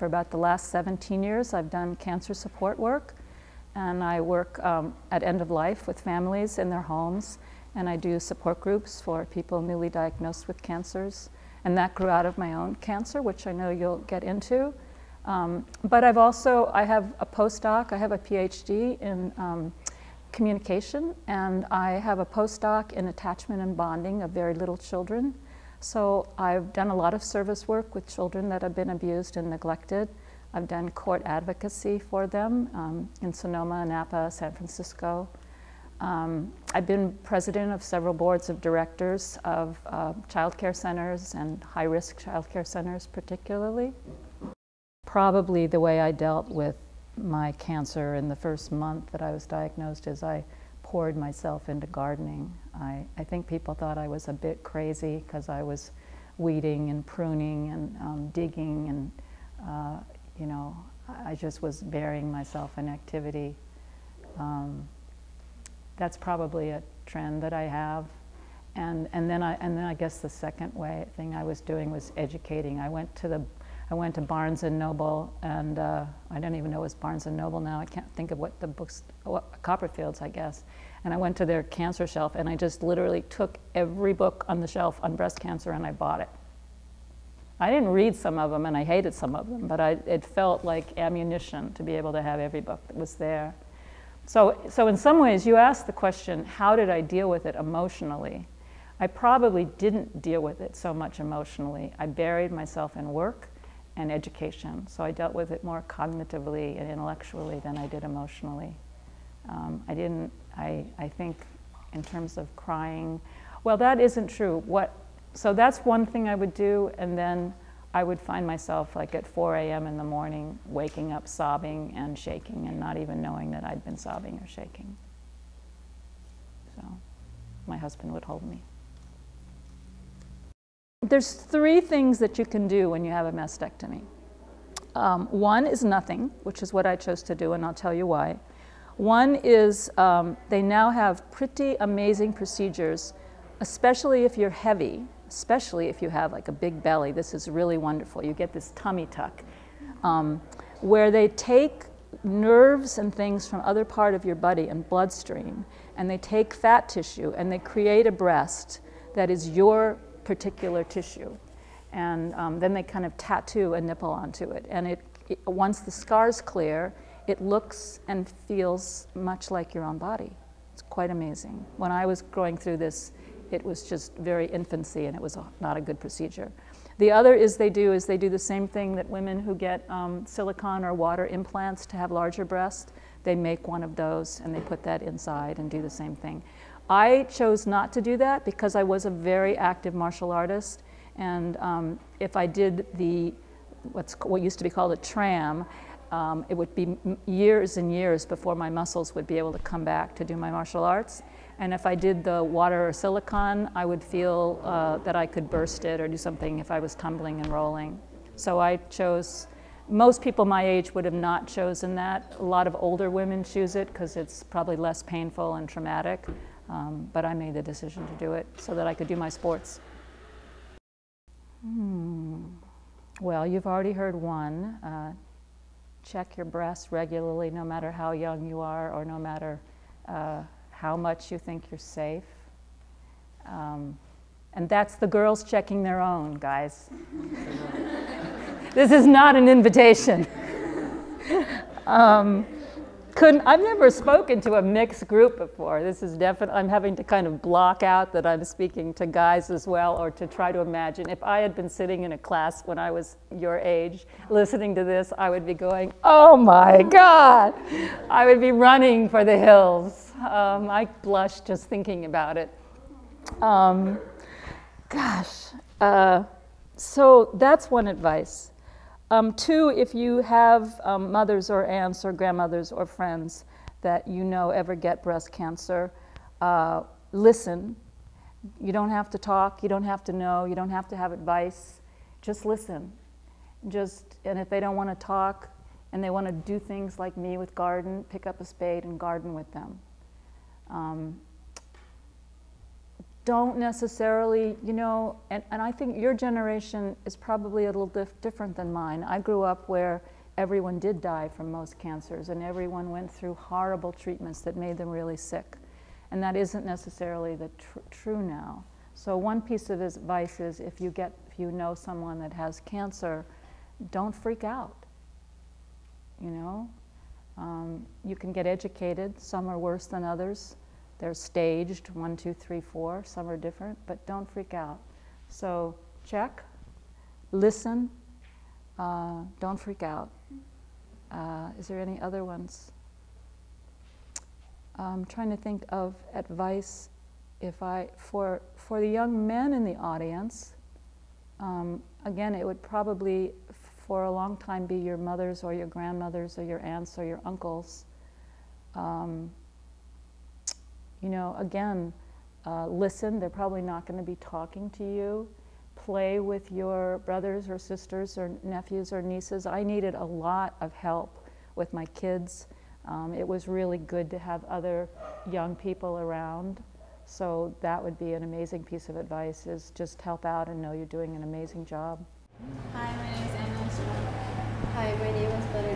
for about the last 17 years, I've done cancer support work. And I work at end of life with families in their homes. And I do support groups for people newly diagnosed with cancers. And that grew out of my own cancer, which I know you'll get into. But I have a postdoc, I have a PhD in communication, and I have a postdoc in attachment and bonding of very little children. So I've done a lot of service work with children that have been abused and neglected. I've done court advocacy for them in Sonoma, Napa, San Francisco. I've been president of several boards of directors of child care centers and high-risk child care centers particularly. Probably the way I dealt with my cancer in the first month that I was diagnosed is I poured myself into gardening. I think people thought I was a bit crazy because I was weeding and pruning and digging and you know, I just was burying myself in activity. That's probably a trend that I have. And then I guess the second thing I was doing was educating. I went to Barnes and Noble, and I don't even know it's Barnes and Noble now. I can't think of what the books, Copperfield's, I guess. And I went to their cancer shelf, and I just literally took every book on the shelf on breast cancer, and I bought it. I didn't read some of them, and I hated some of them, but it felt like ammunition to be able to have every book that was there. So in some ways, you asked the question, how did I deal with it emotionally? I probably didn't deal with it so much emotionally. I buried myself in work and education, so I dealt with it more cognitively and intellectually than I did emotionally. I think in terms of crying, well, that isn't true. So that's one thing I would do, and then I would find myself like at 4 a.m. in the morning, waking up sobbing and shaking and not even knowing that I'd been sobbing or shaking. So my husband would hold me. There's 3 things that you can do when you have a mastectomy. One is nothing, which is what I chose to do, and I'll tell you why. One is they now have pretty amazing procedures, especially if you're heavy, especially if you have like a big belly. This is really wonderful. You get this tummy tuck, where they take nerves and things from other part of your body and bloodstream, and they take fat tissue and they create a breast that is your particular tissue. And then they kind of tattoo a nipple onto it. And once the scars clear, it looks and feels much like your own body. It's quite amazing. When I was going through this, it was just very infancy, and it was not a good procedure. The other is they do the same thing that women who get silicone or water implants to have larger breasts, they make one of those and they put that inside and do the same thing. I chose not to do that because I was a very active martial artist, and if I did what used to be called a tram, it would be years and years before my muscles would be able to come back to do my martial arts. And if I did the water or silicone, I would feel that I could burst it or do something if I was tumbling and rolling. So I chose, most people my age would have not chosen that. A lot of older women choose it because it's probably less painful and traumatic. But I made the decision to do it so that I could do my sports. Well, you've already heard one. Check your breasts regularly, no matter how young you are or no matter how much you think you're safe. And that's the girls checking their own, guys. This is not an invitation. I've never spoken to a mixed group before. This is definitely, I'm having to kind of block out that I'm speaking to guys as well, or to try to imagine. If I had been sitting in a class when I was your age, listening to this, I would be going, oh my God! I would be running for the hills. I blush just thinking about it. So that's one advice. 2, if you have mothers or aunts or grandmothers or friends that you know ever get breast cancer, listen. You don't have to talk, you don't have to know, you don't have to have advice. Just listen. And if they don't want to talk and they want to do things like me with garden, pick up a spade and garden with them. don't necessarily, you know, and I think your generation is probably a little different than mine. I grew up where everyone did die from most cancers, and everyone went through horrible treatments that made them really sick. And that isn't necessarily the true now. So one piece of advice is if you know someone that has cancer, don't freak out, you know. You can get educated. Some are worse than others. They're staged, 1, 2, 3, 4. Some are different, but don't freak out. So check, listen, don't freak out. Is there any other ones? I'm trying to think of advice for the young men in the audience. Again, it would probably for a long time be your mothers or your grandmothers or your aunts or your uncles. You know, again, listen. They're probably not going to be talking to you. Play with your brothers or sisters or nephews or nieces. I needed a lot of help with my kids. It was really good to have other young people around. So that would be an amazing piece of advice, is just help out and know you're doing an amazing job. Hi, my name is Anna. Hi, my name is Butter.